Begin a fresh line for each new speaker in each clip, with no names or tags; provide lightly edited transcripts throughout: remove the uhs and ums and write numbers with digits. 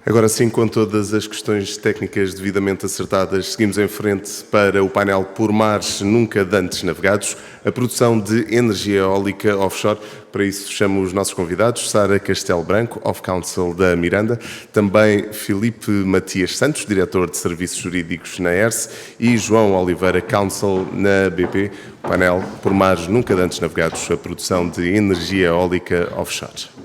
Agora sim, com todas as questões técnicas devidamente acertadas, seguimos em frente para o painel Por Mares Nunca Dantes Navegados, a produção de energia eólica offshore. Para isso chamo os nossos convidados, Sara Castelo Branco, Off-Counsel da Miranda, também Filipe Matias Santos, Diretor de Serviços Jurídicos na ERSE, e João Oliveira, Counsel na BP. O painel Por Mares Nunca Dantes Navegados, a produção de energia eólica offshore.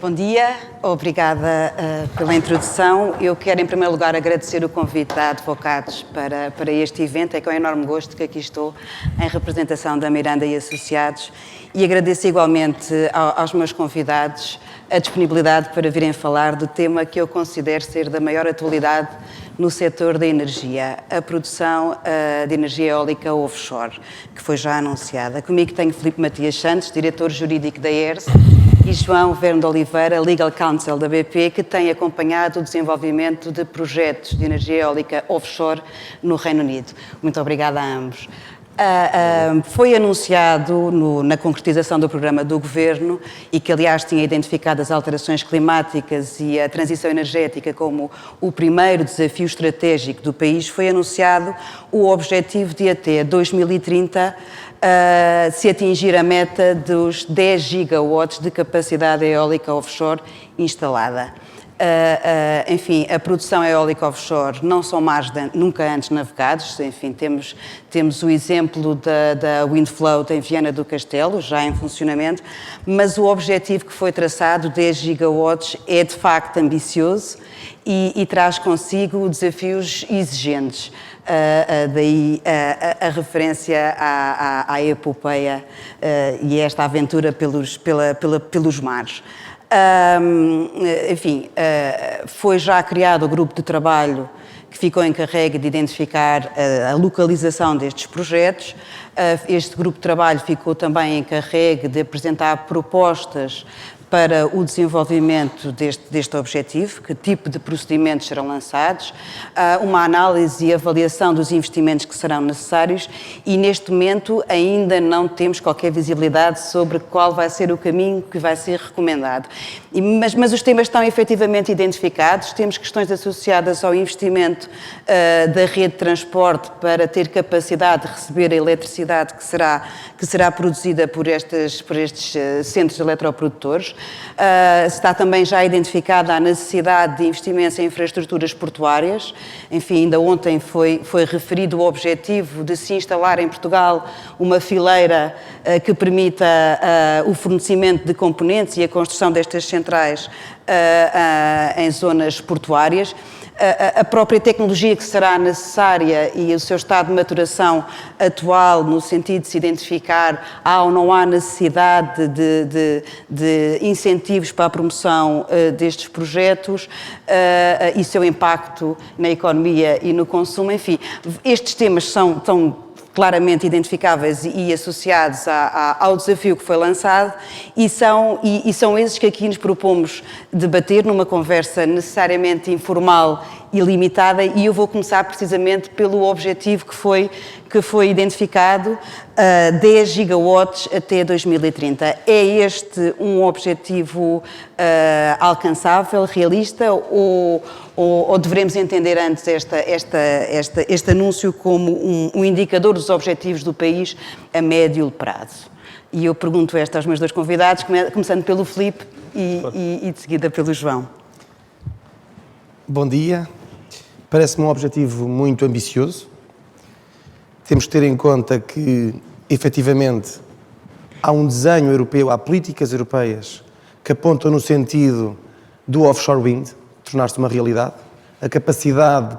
Bom dia, obrigada pela introdução. Eu quero, em primeiro lugar, agradecer o convite da Advocados para este evento. É com enorme gosto que aqui estou em representação da Miranda e Associados, e agradeço igualmente aos meus convidados a disponibilidade para virem falar do tema que eu considero ser da maior atualidade no setor da energia, a produção de energia eólica offshore, que foi já anunciada. Comigo tenho Filipe Matias Santos, Diretor Jurídico da ERSE, e João Verno de Oliveira, Legal Counsel da BP, que tem acompanhado o desenvolvimento de projetos de energia eólica offshore no Reino Unido. Muito obrigada a ambos. Foi anunciado na concretização do programa do Governo, e que aliás tinha identificado as alterações climáticas e a transição energética como o primeiro desafio estratégico do país, foi anunciado o objetivo de até 2030 se atingir a meta dos 10 gigawatts de capacidade eólica offshore instalada. Enfim, a produção eólica offshore não são mares nunca antes navegados. Enfim, temos o exemplo da Windfloat em Viana do Castelo, já em funcionamento, mas o objetivo que foi traçado, 10 gigawatts, é de facto ambicioso e traz consigo desafios exigentes. Daí a referência à epopeia e esta aventura pelos mares. Enfim, foi já criado o grupo de trabalho que ficou encarregue de identificar a localização destes projetos. Este grupo de trabalho ficou também encarregue de apresentar propostas para o desenvolvimento deste objetivo, que tipo de procedimentos serão lançados, uma análise e avaliação dos investimentos que serão necessários, e neste momento ainda não temos qualquer visibilidade sobre qual vai ser o caminho que vai ser recomendado. Mas os temas estão efetivamente identificados. Temos questões associadas ao investimento da rede de transporte para ter capacidade de receber a eletricidade que será produzida por estes centros eletroprodutores. Está também já identificada a necessidade de investimentos em infraestruturas portuárias. Enfim, ainda ontem foi referido o objetivo de se instalar em Portugal uma fileira que permita o fornecimento de componentes e a construção destas centrais em zonas portuárias. A própria tecnologia que será necessária e o seu estado de maturação atual, no sentido de se identificar há ou não há necessidade de incentivos para a promoção destes projetos e seu impacto na economia e no consumo. Enfim, estes temas estão claramente identificáveis e associados ao desafio que foi lançado, e são esses que aqui nos propomos debater numa conversa necessariamente informal e limitada, e eu vou começar precisamente pelo objetivo que foi identificado, 10 gigawatts até 2030. É este um objetivo alcançável, realista, ou devemos entender antes este anúncio como um indicador dos objetivos do país a médio prazo? E eu pergunto esta aos meus dois convidados, começando pelo Filipe e de seguida pelo João.
Bom dia. Parece-me um objetivo muito ambicioso. Temos que ter em conta que, efetivamente, há um desenho europeu, há políticas europeias que apontam no sentido do offshore wind tornar-se uma realidade. A capacidade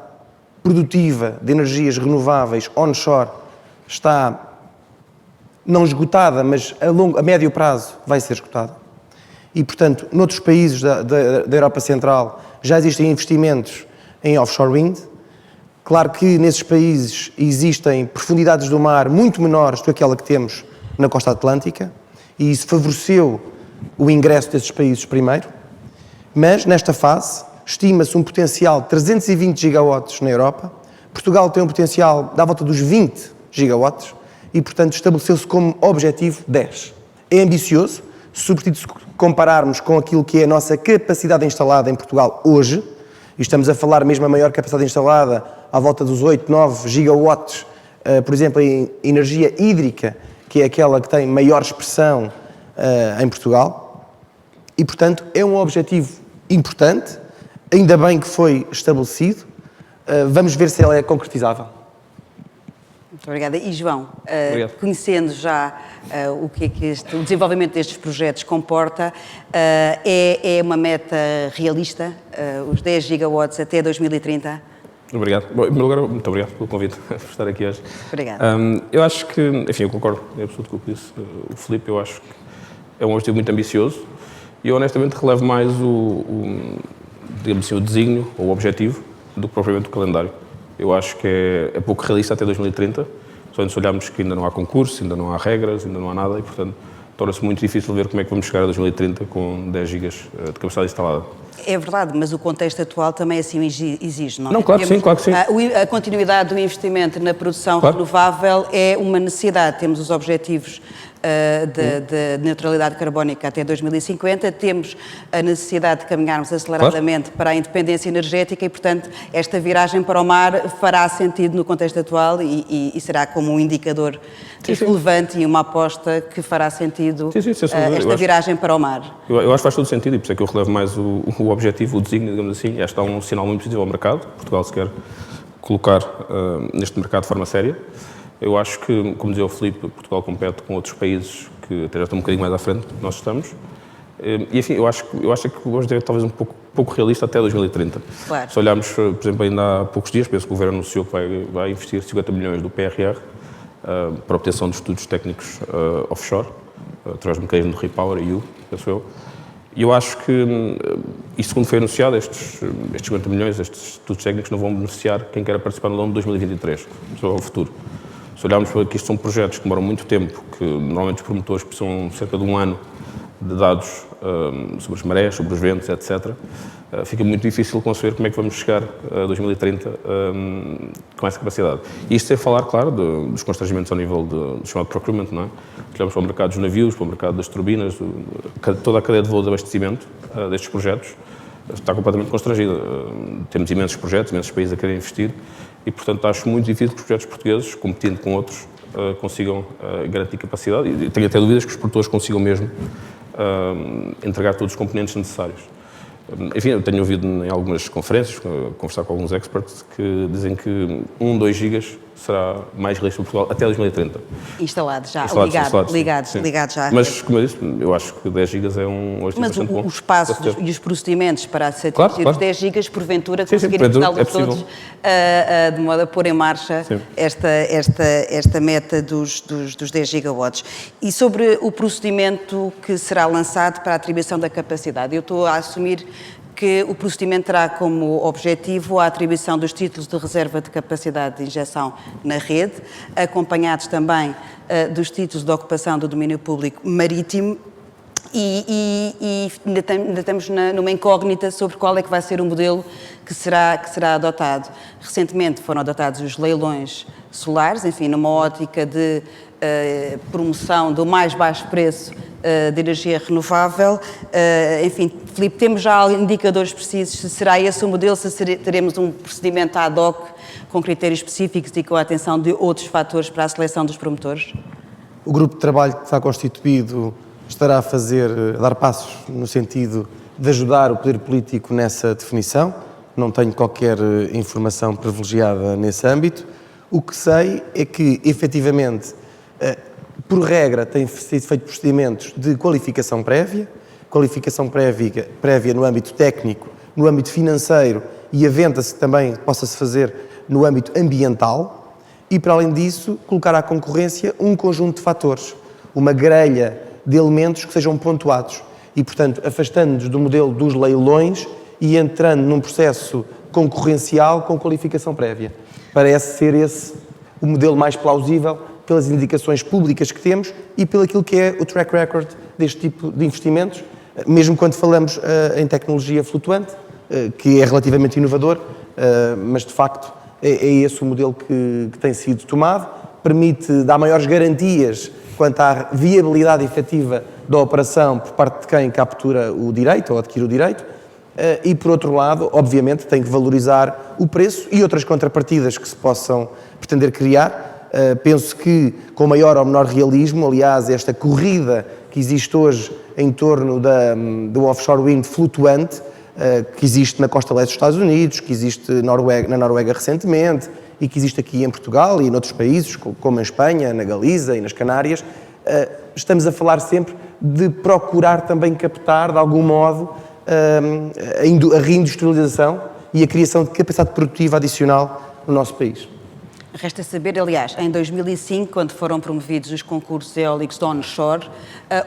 produtiva de energias renováveis onshore está não esgotada, mas a médio prazo vai ser esgotada. E, portanto, noutros países da Europa Central já existem investimentos em offshore wind. Claro que nesses países existem profundidades do mar muito menores do que aquela que temos na costa atlântica, e isso favoreceu o ingresso desses países primeiro. Mas, nesta fase, estima-se um potencial de 320 gigawatts na Europa. Portugal tem um potencial da volta dos 20 gigawatts e, portanto, estabeleceu-se como objetivo 10. É ambicioso, sobretudo se compararmos com aquilo que é a nossa capacidade instalada em Portugal hoje, e estamos a falar mesmo a maior capacidade instalada à volta dos 8, 9 gigawatts, por exemplo, em energia hídrica, que é aquela que tem maior expressão em Portugal, e portanto é um objetivo importante, ainda bem que foi estabelecido, vamos ver se ele é concretizável.
Muito obrigada. E João,
conhecendo
já o que o desenvolvimento destes projetos comporta, é uma meta realista, os 10 gigawatts até 2030?
Obrigado. Bom, em primeiro lugar, muito obrigado pelo convite por estar aqui hoje.
Obrigada.
Eu acho que, enfim, eu concordo em absoluto com o que disse o Filipe, eu acho que é um objetivo muito ambicioso e eu honestamente relevo mais digamos assim, o desígnio ou o objetivo do que propriamente o calendário. Eu acho que é pouco realista até 2030, só se olharmos que ainda não há concurso, ainda não há regras, ainda não há nada e, portanto, torna-se muito difícil ver como é que vamos chegar a 2030 com 10 gigas de capacidade instalada.
É verdade, mas o contexto atual também assim exige, não é?
Não, claro que sim, claro que sim.
A continuidade do investimento na produção renovável é uma necessidade. Temos os objetivos de neutralidade carbónica até 2050, temos a necessidade de caminharmos aceleradamente para a independência energética e, portanto, esta viragem para o mar fará sentido no contexto atual e será como um indicador relevante e uma aposta que fará sentido esta viragem para o mar.
Eu acho que faz todo sentido e por isso é que eu relevo mais o objetivo, o desígnio, digamos assim. Este é um sinal muito positivo ao mercado. Portugal se quer colocar neste mercado de forma séria. Eu acho que, como dizia o Filipe, Portugal compete com outros países que até já estão um bocadinho mais à frente do que nós estamos. E, enfim, eu acho que o objetivo é talvez um pouco realista até 2030.
Claro.
Se olharmos, por exemplo, ainda há poucos dias, penso que o Governo anunciou que vai investir 50 milhões do PRR para a obtenção de estudos técnicos offshore, através do mecanismo do Repower EU, penso eu. E eu acho que, e segundo foi anunciado, estes 50 milhões, estes estudos técnicos não vão beneficiar quem quer participar no ano de 2023, sobre o futuro. Se olharmos para que isto são projetos que demoram muito tempo, que normalmente os promotores precisam cerca de um ano de dados sobre as marés, sobre os ventos, etc., fica muito difícil conceber como é que vamos chegar a 2030 com essa capacidade. E isto sem falar, claro, dos constrangimentos ao nível do chamado procurement, não é? Se olharmos para o mercado dos navios, para o mercado das turbinas, toda a cadeia de voo de abastecimento destes projetos está completamente constrangida. Temos imensos projetos, imensos países a querer investir e, portanto, acho muito difícil que os projetos portugueses, competindo com outros, consigam garantir capacidade e tenho até dúvidas que os produtores consigam mesmo entregar todos os componentes necessários. Enfim, eu tenho ouvido em algumas conferências, conversar com alguns experts, que dizem que 2 gigas será mais realista para Portugal até 2030.
Instalados já, ligados já.
Mas, como eu disse, eu acho que 10 gigas é um objetivo bastante bom.
Mas os passos e os procedimentos para se atingir os 10 gigas, porventura, conseguirem instalá-los todos de modo a pôr em marcha esta meta dos 10 gigawatts. E sobre o procedimento que será lançado para a atribuição da capacidade, eu estou a assumir que o procedimento terá como objetivo a atribuição dos títulos de reserva de capacidade de injeção na rede, acompanhados também dos títulos de ocupação do domínio público marítimo e ainda estamos numa incógnita sobre qual é que vai ser o modelo que será adotado. Recentemente foram adotados os leilões solares, enfim, numa ótica de promoção do mais baixo preço de energia renovável. Enfim, Filipe, temos já indicadores precisos se será esse o modelo, se teremos um procedimento ad hoc com critérios específicos e com a atenção de outros fatores para a seleção dos promotores?
O grupo de trabalho que está constituído estará a dar passos no sentido de ajudar o poder político nessa definição. Não tenho qualquer informação privilegiada nesse âmbito. O que sei é que, efetivamente, por regra, têm sido feitos procedimentos de qualificação prévia no âmbito técnico, no âmbito financeiro e aventa-se também possa-se fazer no âmbito ambiental e, para além disso, colocar à concorrência um conjunto de fatores, uma grelha de elementos que sejam pontuados e, portanto, afastando-nos do modelo dos leilões e entrando num processo concorrencial com qualificação prévia. Parece ser esse o modelo mais plausível pelas indicações públicas que temos e pelo aquilo que é o track record deste tipo de investimentos, mesmo quando falamos em tecnologia flutuante, que é relativamente inovador, mas de facto é esse o modelo que tem sido tomado, permite dar maiores garantias quanto à viabilidade efetiva da operação por parte de quem captura o direito ou adquire o direito, e por outro lado, obviamente, tem que valorizar o preço e outras contrapartidas que se possam pretender criar. Penso que com maior ou menor realismo, aliás, esta corrida que existe hoje em torno do offshore wind flutuante, que existe na costa leste dos Estados Unidos, que existe na Noruega recentemente e que existe aqui em Portugal e noutros países, como em Espanha, na Galiza e nas Canárias, estamos a falar sempre de procurar também captar, de algum modo, a reindustrialização e a criação de capacidade produtiva adicional no nosso país.
Resta saber, aliás, em 2005, quando foram promovidos os concursos eólicos de onshore,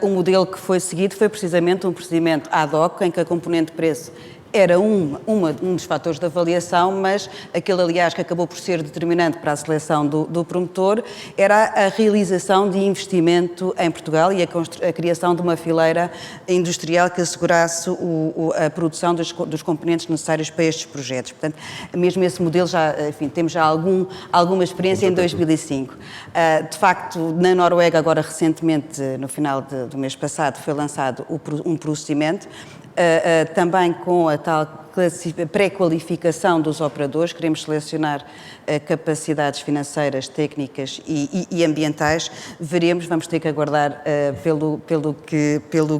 o modelo que foi seguido foi precisamente um procedimento ad hoc, em que a componente de preço era um dos fatores de avaliação, mas aquele, aliás, que acabou por ser determinante para a seleção do promotor era a realização de investimento em Portugal e a criação de uma fileira industrial que assegurasse a produção dos componentes necessários para estes projetos. Portanto, mesmo esse modelo temos já alguma experiência em 2005. De facto, na Noruega, agora recentemente, no final do mês passado, foi lançado um procedimento também com a tal pré-qualificação dos operadores. Queremos selecionar capacidades financeiras, técnicas e ambientais. Vamos ter que aguardar pelo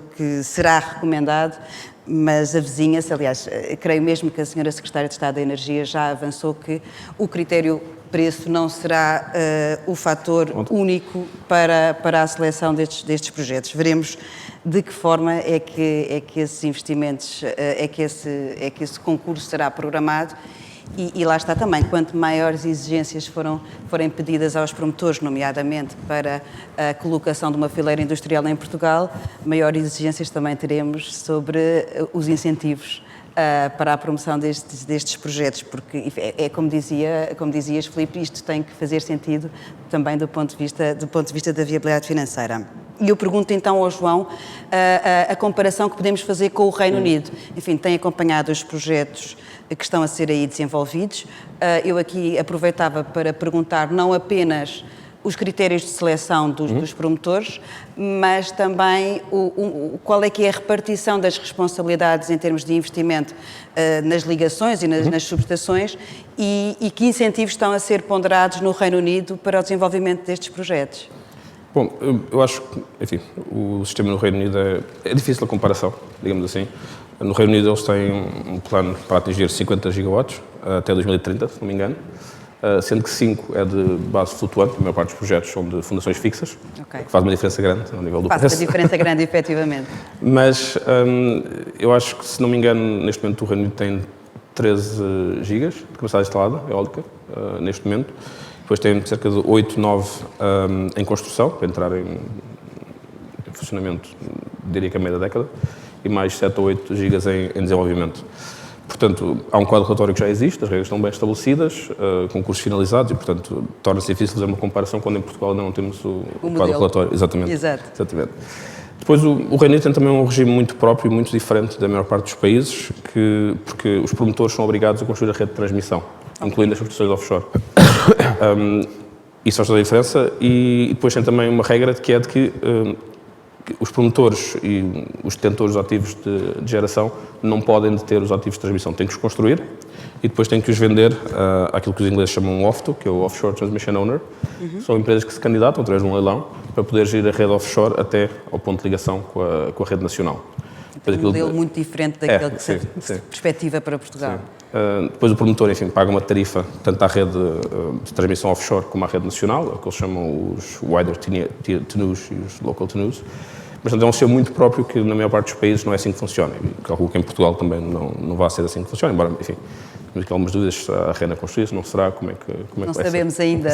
que será recomendado, mas avizinha-se, aliás, creio mesmo que a senhora Secretária de Estado da Energia já avançou que o critério preço não será o fator único para a seleção destes projetos. Veremos de que forma é que esses investimentos, é que esse concurso será programado e lá está também, quanto maiores exigências forem pedidas aos promotores, nomeadamente para a colocação de uma fileira industrial em Portugal, maiores exigências também teremos sobre os incentivos para a promoção destes projetos, porque como dizias, Filipe, isto tem que fazer sentido também do ponto de vista da viabilidade financeira. E eu pergunto então ao João a comparação que podemos fazer com o Reino Unido. Enfim, tem acompanhado os projetos que estão a ser aí desenvolvidos. Eu aqui aproveitava para perguntar não apenas os critérios de seleção dos promotores, mas também qual é que é a repartição das responsabilidades em termos de investimento nas ligações e nas subestações e que incentivos estão a ser ponderados no Reino Unido para o desenvolvimento destes projetos.
Bom, eu acho que, enfim, o sistema no Reino Unido é difícil a comparação, digamos assim. No Reino Unido eles têm um plano para atingir 50 gigawatts até 2030, se não me engano, sendo que 5 é de base flutuante, a maior parte dos projetos são de fundações fixas, que faz uma diferença grande ao nível do preço.
Faz uma diferença grande, efetivamente.
Mas eu acho que, se não me engano, neste momento o Reino Unido tem 13 gigas de capacidade instalada, eólica, neste momento. Depois tem cerca de 8, 9 em construção, para entrar em funcionamento, diria que a meia da década, e mais 7 ou 8 gigas em desenvolvimento. Portanto, há um quadro regulatório que já existe, as regras estão bem estabelecidas, concursos finalizados e, portanto, torna-se difícil fazer uma comparação quando em Portugal ainda não temos o quadro regulatório. Exatamente. Exatamente. Depois, o Reino Unido tem também um regime muito próprio e muito diferente da maior parte dos países, porque os promotores são obrigados a construir a rede de transmissão, incluindo as subestações offshore. Isso faz toda a diferença e depois tem também uma regra de que os promotores e os detentores dos ativos de geração não podem deter os ativos de transmissão, têm que os construir e depois têm que os vender àquilo que os ingleses chamam OFTO, que é o Offshore Transmission Owner. São empresas que se candidatam através de um leilão para poder gerir a rede offshore até ao ponto de ligação com a rede nacional.
Um modelo muito diferente daquele que se perspectiva para Portugal.
Depois o promotor, enfim, paga uma tarifa tanto à rede de transmissão offshore como à rede nacional, é o que eles chamam os wider TNUs e os local TNUs. Mas é um sistema muito próprio que na maior parte dos países não é assim que funciona. E calculo que em Portugal também não vai ser assim que funciona, embora, enfim, temos aqui algumas dúvidas se a rede construir, se não será, como é que
não
vai ser.
Não sabemos ainda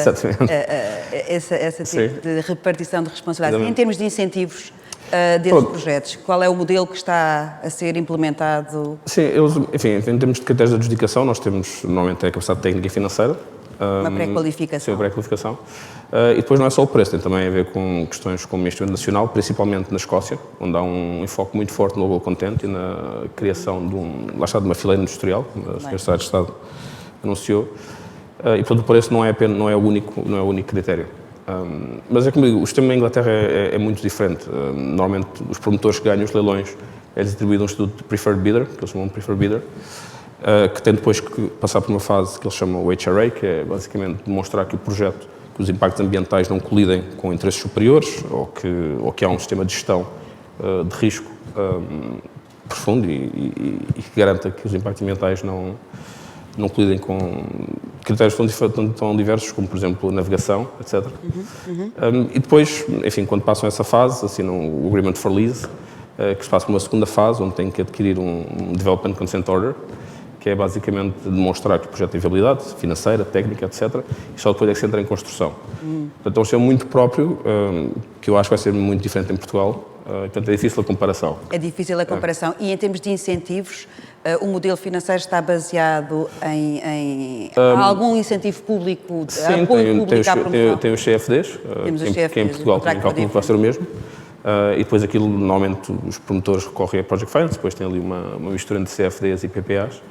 esse tipo de repartição de responsabilidades. Em termos de incentivos desses projetos, qual é o modelo que está a ser implementado?
Sim, enfim, em termos de critérios de adjudicação, nós temos normalmente a capacidade técnica e financeira.
Uma pré-qualificação.
Sim, uma pré-qualificação. E depois não é só o preço, tem também a ver com questões como investimento nacional, principalmente na Escócia, onde há um enfoque muito forte no local content e na criação de uma fileira industrial, como a Sra. Secretária de Estado anunciou. E, portanto, o preço não é o único critério. Mas é como digo, o sistema em Inglaterra é muito diferente. Normalmente, os promotores que ganham os leilões é-lhes atribuído um estatuto de Preferred Bidder, que eles chamam de Preferred Bidder, que tem depois que passar por uma fase que eles chamam o HRA, que é basicamente demonstrar que o projeto, que os impactos ambientais não colidem com interesses superiores ou que há um sistema de gestão de risco profundo e que garanta que os impactos ambientais não colidem com critérios tão diversos como, por exemplo, a navegação, etc. E depois, enfim, quando passam essa fase, assinam o Agreement for Lease, que se passa por uma segunda fase, onde têm que adquirir um Development Consent Order, que é basicamente demonstrar que o projeto tem viabilidade financeira, técnica, etc. E só depois é que se entra em construção. Portanto, é um sistema muito próprio, que eu acho que vai ser muito diferente em Portugal. Portanto, é difícil a comparação.
É difícil a comparação. E em termos de incentivos, o modelo financeiro está baseado em algum incentivo público, apoio público à promoção?
Tem os CFDs, que em Portugal também calculo que vai ser o mesmo. E depois aquilo, normalmente, os promotores recorrem a Project Finance, depois tem ali uma mistura entre CFDs e PPAs,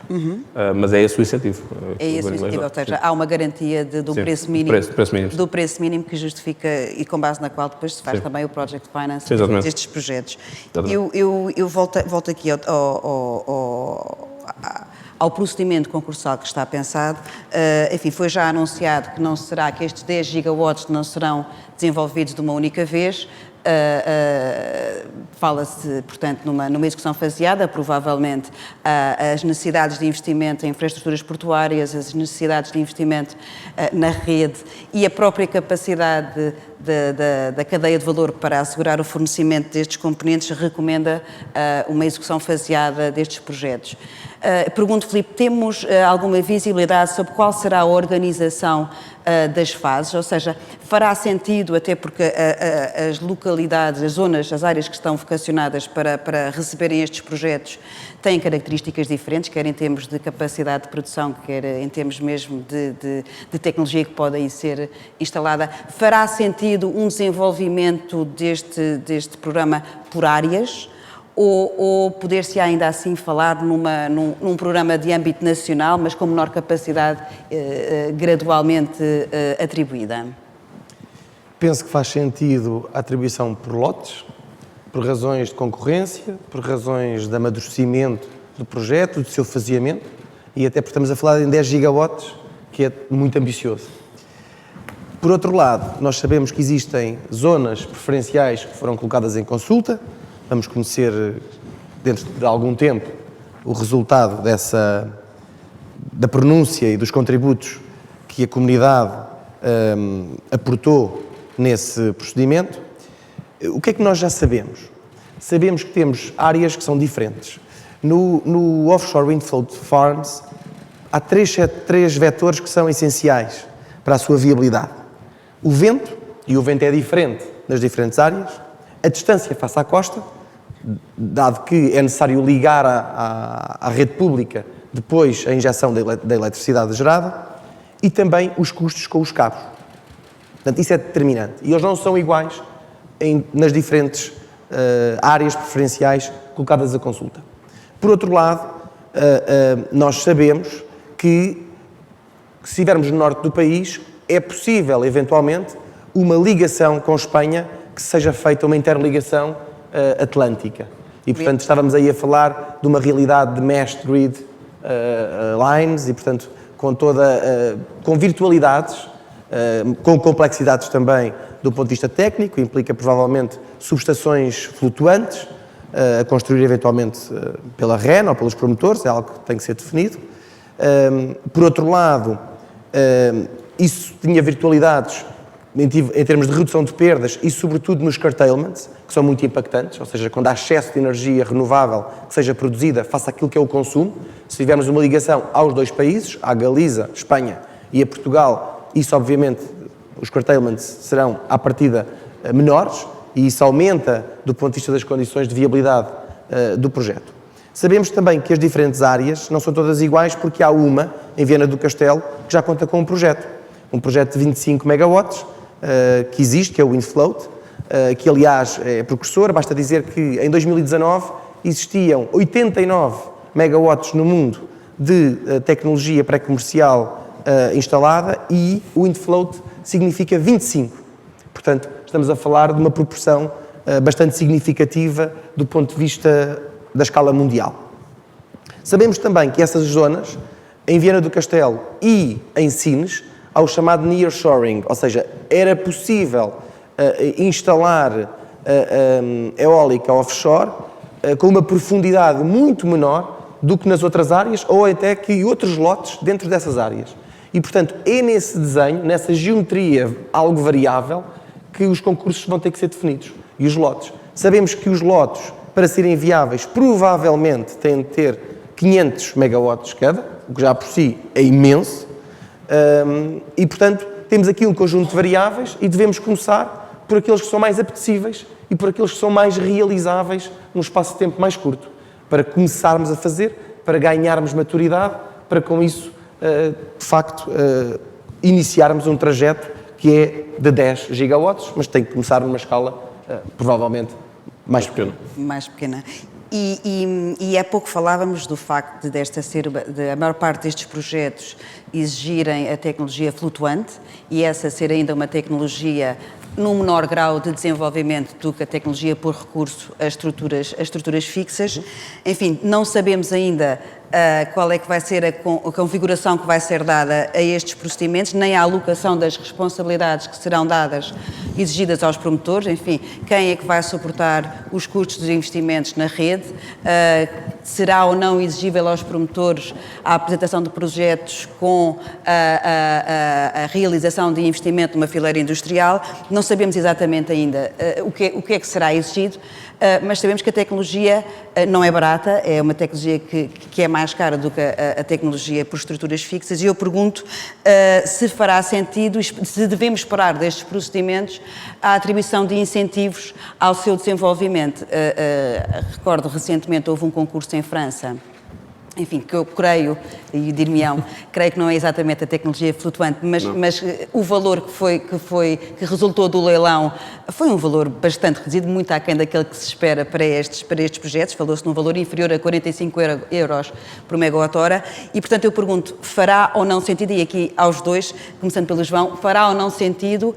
mas é esse o incentivo.
É esse o incentivo, ou seja, há uma garantia do preço mínimo que justifica e com base na qual depois se faz também o Project Finance destes projetos. Eu volto aqui ao procedimento concursal que está pensado. Enfim, foi já anunciado que estes 10 gigawatts não serão desenvolvidos de uma única vez. Fala-se, portanto, numa execução faseada, provavelmente as necessidades de investimento em infraestruturas portuárias, as necessidades de investimento na rede e a própria capacidade da cadeia de valor para assegurar o fornecimento destes componentes recomenda uma execução faseada destes projetos. Pergunto, Filipe, temos alguma visibilidade sobre qual será a organização das fases? Ou seja, fará sentido, até porque as localidades, as zonas, as áreas que estão vocacionadas para receberem estes projetos têm características diferentes, quer em termos de capacidade de produção, quer em termos mesmo de tecnologia que pode aí ser instalada. Fará sentido um desenvolvimento deste programa por áreas? Ou poder-se ainda assim falar num programa de âmbito nacional, mas com menor capacidade gradualmente atribuída?
Penso que faz sentido a atribuição por lotes, por razões de concorrência, por razões de amadurecimento do projeto, do seu faseamento, e até porque estamos a falar em 10 gigawatts, que é muito ambicioso. Por outro lado, nós sabemos que existem zonas preferenciais que foram colocadas em consulta. Vamos conhecer, dentro de algum tempo, o resultado da pronúncia e dos contributos que a comunidade aportou nesse procedimento. O que é que nós já sabemos? Sabemos que temos áreas que são diferentes. No Offshore Wind Float Farms, há três vetores que são essenciais para a sua viabilidade. O vento, e o vento é diferente nas diferentes áreas, a distância face à costa, dado que é necessário ligar à rede pública depois a injeção da eletricidade gerada, e também os custos com os cabos. Portanto, isso é determinante. E eles não são iguais nas diferentes áreas preferenciais colocadas à consulta. Por outro lado, nós sabemos que se estivermos no norte do país, é possível, eventualmente, uma ligação com Espanha, que seja feita uma interligação atlântica. E, portanto, estávamos aí a falar de uma realidade de meshed grid lines e, portanto, com virtualidades, com complexidades também do ponto de vista técnico, implica provavelmente subestações flutuantes, a construir eventualmente pela REN ou pelos promotores, é algo que tem que ser definido. Por outro lado, isso tinha virtualidades em termos de redução de perdas e, sobretudo, nos curtailments, que são muito impactantes, ou seja, quando há excesso de energia renovável que seja produzida face àquilo que é o consumo. Se tivermos uma ligação aos dois países, à Galiza, Espanha e a Portugal, isso, obviamente, os curtailments serão, à partida, menores, e isso aumenta do ponto de vista das condições de viabilidade do projeto. Sabemos também que as diferentes áreas não são todas iguais, porque há uma, em Viana do Castelo, que já conta com um projeto de 25 megawatts, que existe, que é o WindFloat, que aliás é precursor. Basta dizer que em 2019 existiam 89 megawatts no mundo de tecnologia pré-comercial instalada, e o WindFloat significa 25 Portanto, estamos a falar de uma proporção bastante significativa do ponto de vista da escala mundial. Sabemos também que essas zonas, em Viana do Castelo e em Sines, há o chamado nearshoring, ou seja, era possível instalar eólica offshore com uma profundidade muito menor do que nas outras áreas ou até que outros lotes dentro dessas áreas. E, portanto, é nesse desenho, nessa geometria algo variável, que os concursos vão ter que ser definidos. E os lotes. Sabemos que os lotes, para serem viáveis, provavelmente têm de ter 500 megawatts cada, o que já por si é imenso. E, portanto, temos aqui um conjunto de variáveis e devemos começar por aqueles que são mais apetecíveis e por aqueles que são mais realizáveis num espaço de tempo mais curto, para começarmos a fazer, para ganharmos maturidade, para com isso, de facto, iniciarmos um trajeto que é de 10 gigawatts, mas tem que começar numa escala provavelmente mais pequena.
Mais pequena. E há pouco falávamos do facto de a maior parte destes projetos exigirem a tecnologia flutuante e essa ser ainda uma tecnologia num menor grau de desenvolvimento do que a tecnologia por recurso a estruturas fixas. Enfim, não sabemos ainda qual é que vai ser a configuração que vai ser dada a estes procedimentos, nem a alocação das responsabilidades que serão dadas, exigidas aos promotores, enfim, quem é que vai suportar os custos dos investimentos na rede, será ou não exigível aos promotores a apresentação de projetos com a realização de investimento numa fileira industrial. Não sabemos exatamente ainda o que é que será exigido, mas sabemos que a tecnologia não é barata, é uma tecnologia que é mais cara do que a tecnologia por estruturas fixas, e eu pergunto se fará sentido, se devemos esperar destes procedimentos a atribuição de incentivos ao seu desenvolvimento. Recordo, recentemente houve um concurso em França, enfim, que eu creio, e dir-me-ão, creio que não é exatamente a tecnologia flutuante, mas o valor que resultou do leilão foi um valor bastante reduzido, muito aquém daquele que se espera para estes projetos. Falou-se num valor inferior a 45 euros por megawatt-hora e, portanto, eu pergunto, fará ou não sentido, e aqui aos dois, começando pelo João, fará ou não sentido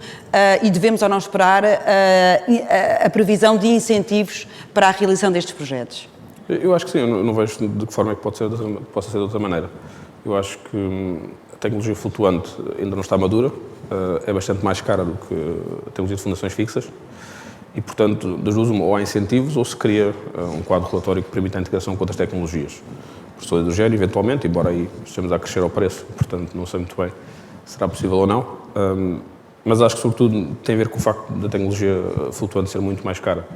e devemos ou não esperar a previsão de incentivos para a realização destes projetos?
Eu acho que sim, eu não vejo de que forma é que possa ser de outra maneira. Eu acho que a tecnologia flutuante ainda não está madura, é bastante mais cara do que a tecnologia de fundações fixas e, portanto, das duas, ou há incentivos ou se cria um quadro relatório que permita a integração com outras tecnologias. Por do hidrogênio, eventualmente, embora aí estejamos a crescer ao preço, portanto, não sei muito bem se será possível ou não, mas acho que, sobretudo, tem a ver com o facto da tecnologia flutuante ser muito mais cara.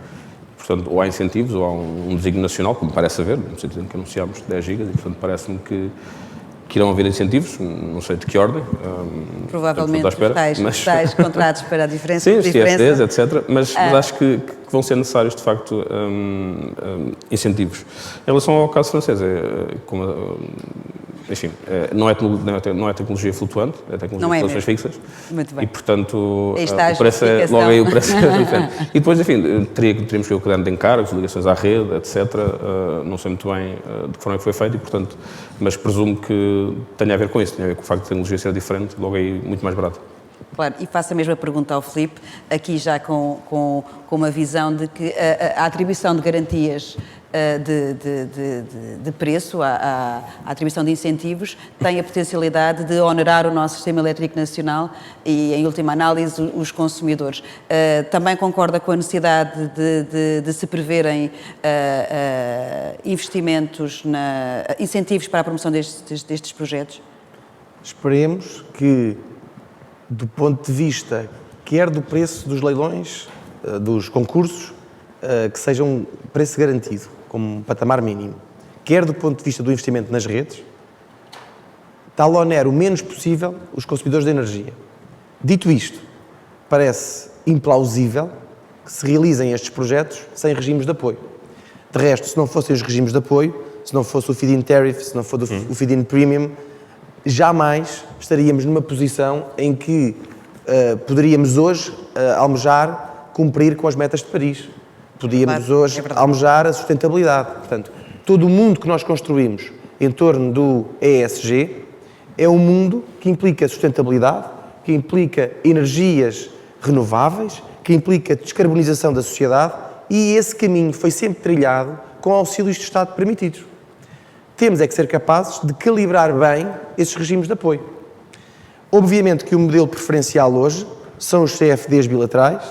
Portanto, ou há incentivos, ou há um desígnio nacional, como parece haver, no sentido em que anunciámos 10 gigas, e, portanto, parece-me que irão haver incentivos, não sei de que ordem.
Provavelmente tais contratos para a diferença.
Sim, os TFDs, etc. Mas acho que vão ser necessários, de facto, incentivos. Em relação ao caso francês, enfim, não é tecnologia flutuante, é tecnologia de fundações fixas.
Muito bem.
E, portanto,
o
preço logo aí o preço é diferente. E depois, enfim, teríamos que ver o caderno de encargos, ligações à rede, etc. Não sei muito bem de que forma é que foi feito, e, portanto, mas presumo que tenha a ver com isso, tenha a ver com o facto de a tecnologia ser diferente, logo aí muito mais barata.
Claro, e faço a mesma pergunta ao Filipe, aqui já com uma visão de que a atribuição de garantias de preço, a atribuição de incentivos, tem a potencialidade de onerar o nosso sistema elétrico nacional e, em última análise, os consumidores. Também concorda com a necessidade de se preverem investimentos, incentivos para a promoção destes projetos?
Esperemos que, do ponto de vista, quer do preço dos leilões, dos concursos, que seja um preço garantido, como um patamar mínimo, quer do ponto de vista do investimento nas redes, tal onera o menos possível os consumidores de energia. Dito isto, parece implausível que se realizem estes projetos sem regimes de apoio. De resto, se não fossem os regimes de apoio, se não fosse o feed-in tariff, se não fosse o feed-in premium, jamais estaríamos numa posição em que poderíamos hoje almejar cumprir com as metas de Paris. Podíamos hoje almejar a sustentabilidade. Portanto, todo o mundo que nós construímos em torno do ESG é um mundo que implica sustentabilidade, que implica energias renováveis, que implica descarbonização da sociedade, e esse caminho foi sempre trilhado com auxílios de Estado permitidos. Temos é que ser capazes de calibrar bem esses regimes de apoio. Obviamente que o modelo preferencial hoje são os CFDs bilaterais.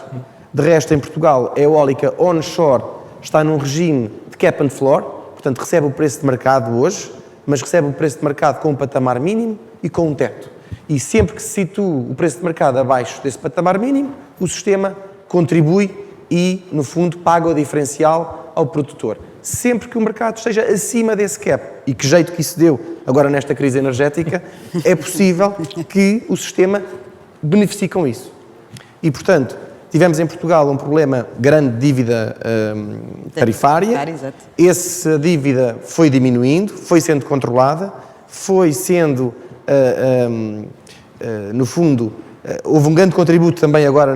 De resto, em Portugal, a eólica onshore está num regime de cap and floor, portanto recebe o preço de mercado hoje, mas recebe o preço de mercado com um patamar mínimo e com um teto. E sempre que se situa o preço de mercado abaixo desse patamar mínimo, o sistema contribui e, no fundo, paga o diferencial ao produtor. Sempre que o mercado esteja acima desse cap, e que jeito que isso deu agora nesta crise energética, é possível que o sistema beneficie com isso. E, portanto, tivemos em Portugal um problema grande de dívida tarifária. Essa dívida foi diminuindo, foi sendo controlada, foi sendo, no fundo, houve um grande contributo também agora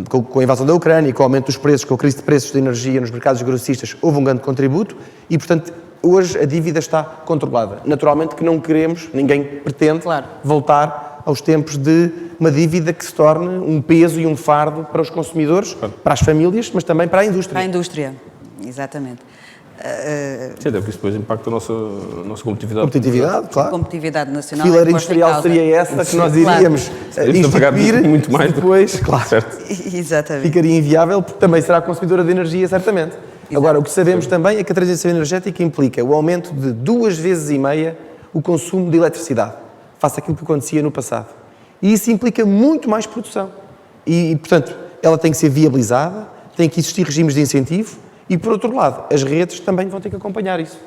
com a invasão da Ucrânia e com o aumento dos preços, com a crise de preços de energia nos mercados grossistas, houve um grande contributo e, portanto, hoje a dívida está controlada. Naturalmente que não queremos, ninguém pretende voltar aos tempos de uma dívida que se torne um peso e um fardo para os consumidores, para as famílias, mas também para a indústria.
Para a indústria, exatamente.
Sim, até porque isso depois impacta a nossa competitividade.
Competitividade, claro.
Competitividade nacional.
Fileira industrial seria essa que nós iríamos instituir,
muito mais
depois, claro,
certo.
Exatamente.
Ficaria inviável, porque também será consumidora de energia, certamente.
Exato.
Agora, o que sabemos também é que a transição energética implica o aumento de 2,5 vezes o consumo de eletricidade, face àquilo que acontecia no passado. E isso implica muito mais produção. E, portanto, ela tem que ser viabilizada, tem que existir regimes de incentivo e, por outro lado, as redes também vão ter que acompanhar isso.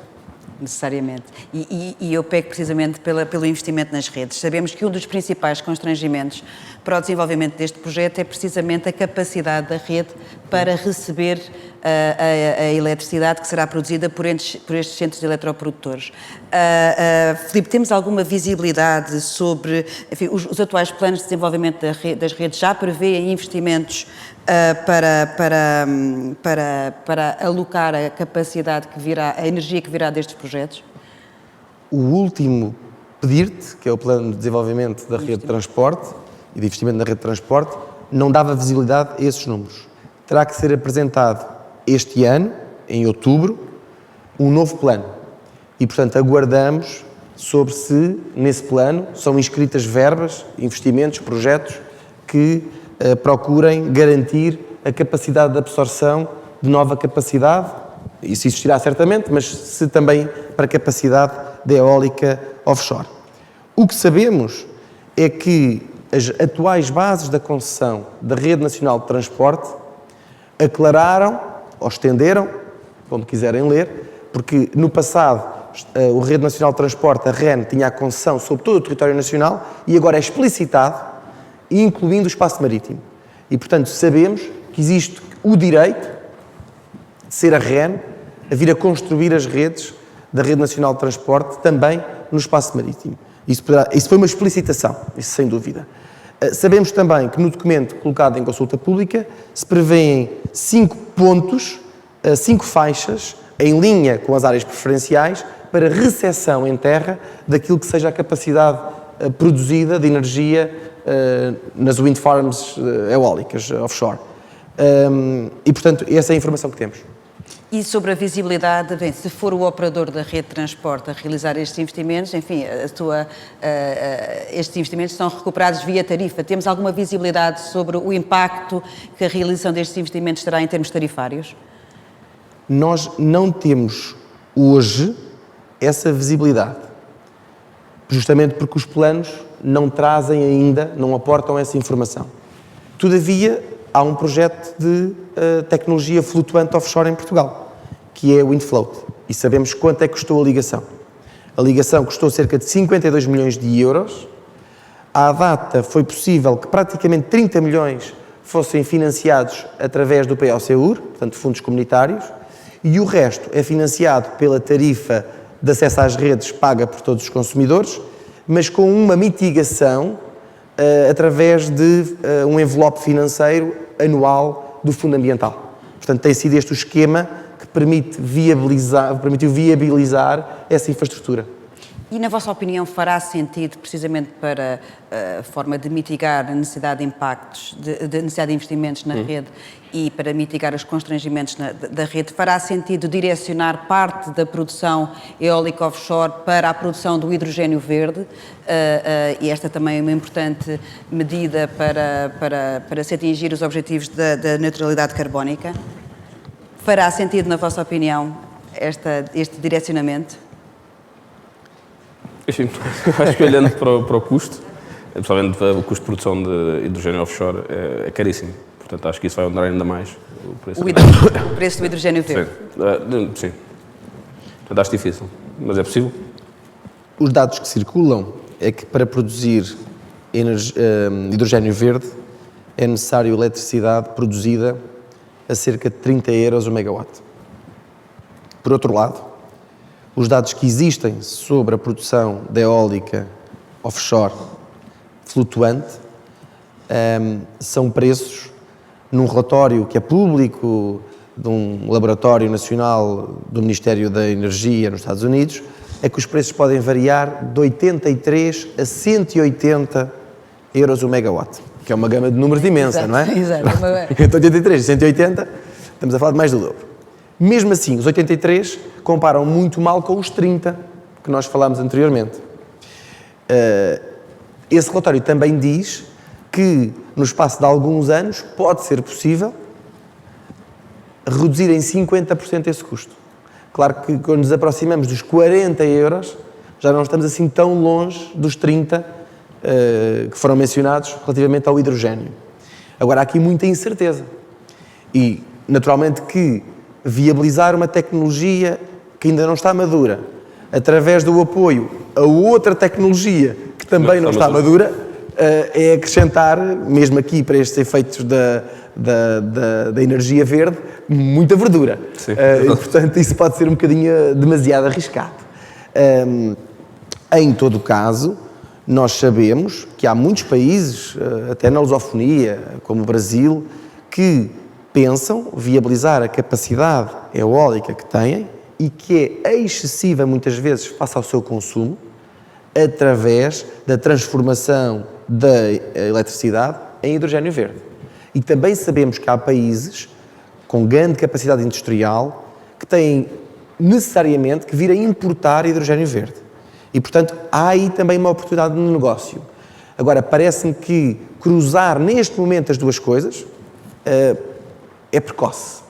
Necessariamente. E eu pego precisamente pelo investimento nas redes. Sabemos que um dos principais constrangimentos para o desenvolvimento deste projeto é precisamente a capacidade da rede para receber a eletricidade que será produzida por estes centros eletroprodutora. Filipe, temos alguma visibilidade sobre, enfim, os atuais planos de desenvolvimento das redes já prevêem investimentos para alocar a capacidade que virá, a energia que virá destes projetos?
O último PDIRT, que é o Plano de Desenvolvimento da Rede de Transporte e de Investimento na Rede de Transporte, não dava visibilidade a esses números. Terá que ser apresentado este ano, em outubro, um novo plano. E, portanto, aguardamos sobre se, nesse plano, são inscritas verbas, investimentos, projetos que procurem garantir a capacidade de absorção de nova capacidade, isso existirá certamente, mas se também para a capacidade da eólica offshore. O que sabemos é que as atuais bases da concessão da Rede Nacional de Transporte aclararam, ou estenderam, como quiserem ler, porque no passado a Rede Nacional de Transporte, a REN, tinha a concessão sobre todo o território nacional e agora é explicitado, incluindo o espaço marítimo. E, portanto, sabemos que existe o direito de ser a REN a vir a construir as redes da Rede Nacional de Transporte também no espaço marítimo. Isso foi uma explicitação, isso sem dúvida. Sabemos também que no documento colocado em consulta pública se prevêem 5 pontos, 5 faixas, em linha com as áreas preferenciais, para recepção em terra daquilo que seja a capacidade produzida de energia nas wind farms eólicas offshore. E, portanto, essa é a informação que temos.
E sobre a visibilidade, bem, se for o operador da rede de transporte a realizar estes investimentos, enfim, estes investimentos são recuperados via tarifa. Temos alguma visibilidade sobre o impacto que a realização destes investimentos terá em termos tarifários?
Nós não temos hoje essa visibilidade, justamente porque os planos não trazem ainda, não aportam essa informação. Todavia, há um projeto de tecnologia flutuante offshore em Portugal, que é o Windfloat, e sabemos quanto é que custou a ligação. A ligação custou cerca de 52 milhões de euros. À data foi possível que praticamente 30 milhões fossem financiados através do POCUR, portanto fundos comunitários, e o resto é financiado pela tarifa de acesso às redes paga por todos os consumidores, mas com uma mitigação através de um envelope financeiro anual do Fundo Ambiental. Portanto, tem sido este o esquema que permitiu viabilizar essa infraestrutura.
E, na vossa opinião, fará sentido, precisamente para a forma de mitigar a necessidade de impactos, de necessidade de investimentos na rede e para mitigar os constrangimentos da rede, fará sentido direcionar parte da produção eólica offshore para a produção do hidrogênio verde? E esta também é uma importante medida para se atingir os objetivos da neutralidade carbónica. Fará sentido, na vossa opinião, este direcionamento?
Enfim, acho que olhando para o custo, principalmente o custo de produção de hidrogênio offshore é caríssimo. Portanto, acho que isso vai aumentar ainda mais o preço.
O preço do hidrogênio verde?
Sim. Portanto, acho difícil, mas é possível.
Os dados que circulam é que para produzir hidrogênio verde é necessário eletricidade produzida a cerca de 30 euros o megawatt. Por outro lado, os dados que existem sobre a produção da eólica offshore flutuante são preços num relatório que é público de um laboratório nacional do Ministério da Energia nos Estados Unidos, é que os preços podem variar de 83 a 180 euros o megawatt, que é uma gama de números imensa,
Exato,
não é?
exato.
Entre 83 e 180, estamos a falar de mais do dobro. Mesmo assim, os 83 comparam muito mal com os 30 que nós falámos anteriormente. Esse relatório também diz que, no espaço de alguns anos, pode ser possível reduzir em 50% esse custo. Claro que quando nos aproximamos dos 40 euros, já não estamos assim tão longe dos 30 que foram mencionados relativamente ao hidrogênio. Agora, há aqui muita incerteza. E, naturalmente, que viabilizar uma tecnologia que ainda não está madura, através do apoio a outra tecnologia que também não está madura, é acrescentar, mesmo aqui para estes efeitos da energia verde, muita verdura. E, portanto, isso pode ser um bocadinho demasiado arriscado. Em todo caso, nós sabemos que há muitos países, até na lusofonia, como o Brasil, que pensam viabilizar a capacidade eólica que têm e que é excessiva muitas vezes face ao seu consumo, através da transformação da eletricidade em hidrogênio verde. E também sabemos que há países com grande capacidade industrial que têm necessariamente que vir a importar hidrogênio verde. E, portanto, há aí também uma oportunidade de negócio. Agora, parece-me que cruzar neste momento as duas coisas é precoce.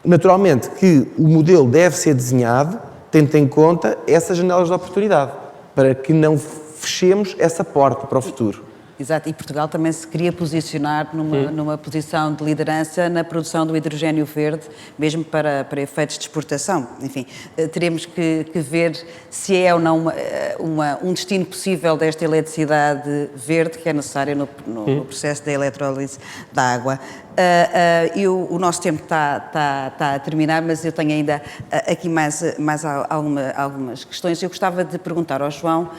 Naturalmente que o modelo deve ser desenhado tendo em conta essas janelas de oportunidade, para que não fechemos essa porta para o futuro.
Exato, e Portugal também se queria posicionar numa posição de liderança na produção do hidrogênio verde, mesmo para efeitos de exportação. Enfim, teremos que ver se é ou não um destino possível desta eletricidade verde que é necessária no processo da eletrólise da água. O nosso tempo está a terminar, mas eu tenho ainda aqui mais algumas questões. Eu gostava de perguntar ao João,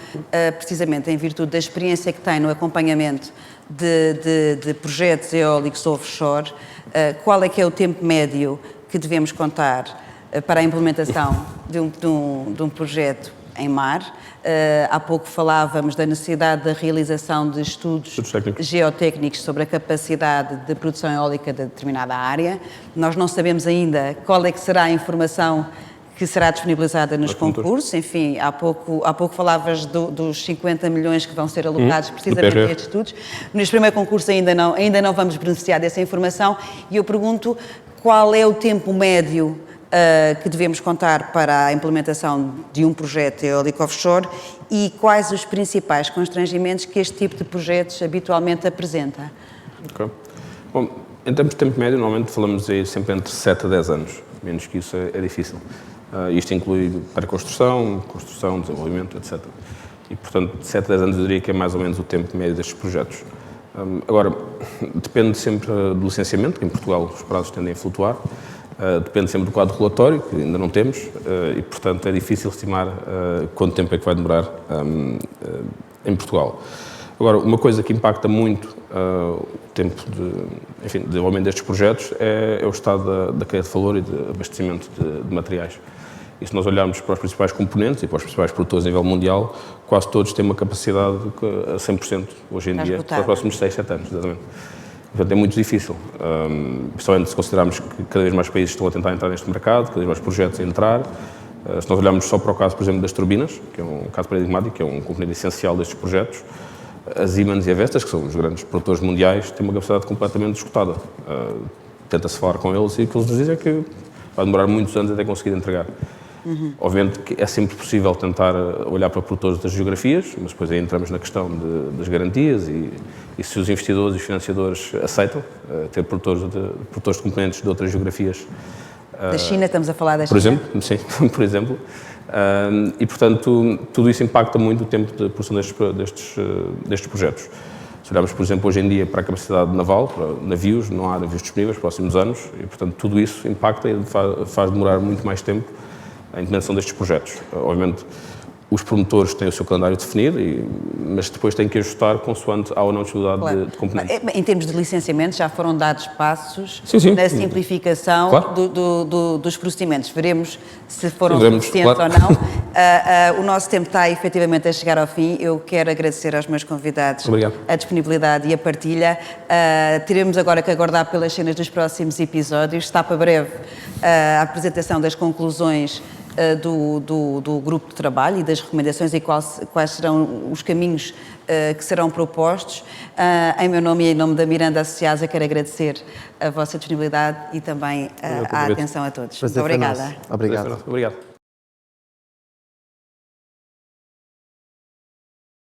precisamente em virtude da experiência que tem no acompanhamento de projetos eólicos offshore, qual é que é o tempo médio que devemos contar para a implementação de um projeto em mar? Há pouco falávamos da necessidade da realização de estudos geotécnicos sobre a capacidade de produção eólica de determinada área. Nós não sabemos ainda qual é que será a informação que será disponibilizada nos concursos. Enfim, há pouco falavas dos 50 milhões que vão ser alocados precisamente a estes estudos. Neste primeiro concurso ainda não vamos beneficiar dessa informação e eu pergunto qual é o tempo médio que devemos contar para a implementação de um projeto eólico offshore e quais os principais constrangimentos que este tipo de projetos habitualmente apresenta.
Ok. Bom, em termos de tempo médio, normalmente falamos aí sempre entre 7 a 10 anos, menos que isso é difícil. Isto inclui pré-construção, construção, desenvolvimento, etc. E, portanto, de 7 a 10 anos eu diria que é mais ou menos o tempo médio destes projetos. Agora, depende sempre do licenciamento, que em Portugal os prazos tendem a flutuar. Depende sempre do quadro regulatório, que ainda não temos, e, portanto, é difícil estimar quanto tempo é que vai demorar em Portugal. Agora, uma coisa que impacta muito o tempo de desenvolvimento destes projetos é o estado da cadeia de valor e de abastecimento de materiais. E se nós olharmos para os principais componentes e para os principais produtores a nível mundial, quase todos têm uma capacidade a 100% hoje em dia, para os próximos 6, 7 anos, exatamente. Portanto, é muito difícil, principalmente se considerarmos que cada vez mais países estão a tentar entrar neste mercado, cada vez mais projetos a entrar. Se nós olharmos só para o caso, por exemplo, das turbinas, que é um caso paradigmático, que é um componente essencial destes projetos, a Siemens e a Vestas, que são os grandes produtores mundiais, têm uma capacidade completamente esgotada. Tenta-se falar com eles e o que eles nos dizem é que vai demorar muitos anos até conseguir entregar. Obviamente que é sempre possível tentar olhar para produtores das geografias, mas depois aí entramos na questão das garantias e se os investidores e os financiadores aceitam ter produtores de componentes de outras geografias.
Da China, estamos a falar da China.
Por exemplo, sim, por exemplo. E, portanto, tudo isso impacta muito o tempo de produção destes projetos. Se olharmos, por exemplo, hoje em dia para a capacidade naval, para navios, não há navios disponíveis nos próximos anos e, portanto, tudo isso impacta e faz demorar muito mais tempo a implementação destes projetos. Obviamente, os promotores têm o seu calendário definido, mas depois têm que ajustar consoante há ou não disponibilidade de componentes.
Em termos de licenciamento, já foram dados passos
sim.
na simplificação dos procedimentos. Veremos se foram
Veremos,
suficientes
claro.
ou não. O nosso tempo está efetivamente a chegar ao fim. Eu quero agradecer aos meus convidados a disponibilidade e a partilha. Teremos agora que aguardar pelas cenas dos próximos episódios. Está para breve a apresentação das conclusões do grupo de trabalho e das recomendações e quais serão os caminhos que serão propostos. Em meu nome e em nome da Miranda Associados, eu quero agradecer a vossa disponibilidade e também a atenção a todos. Muito obrigada.
Obrigado.
Obrigado.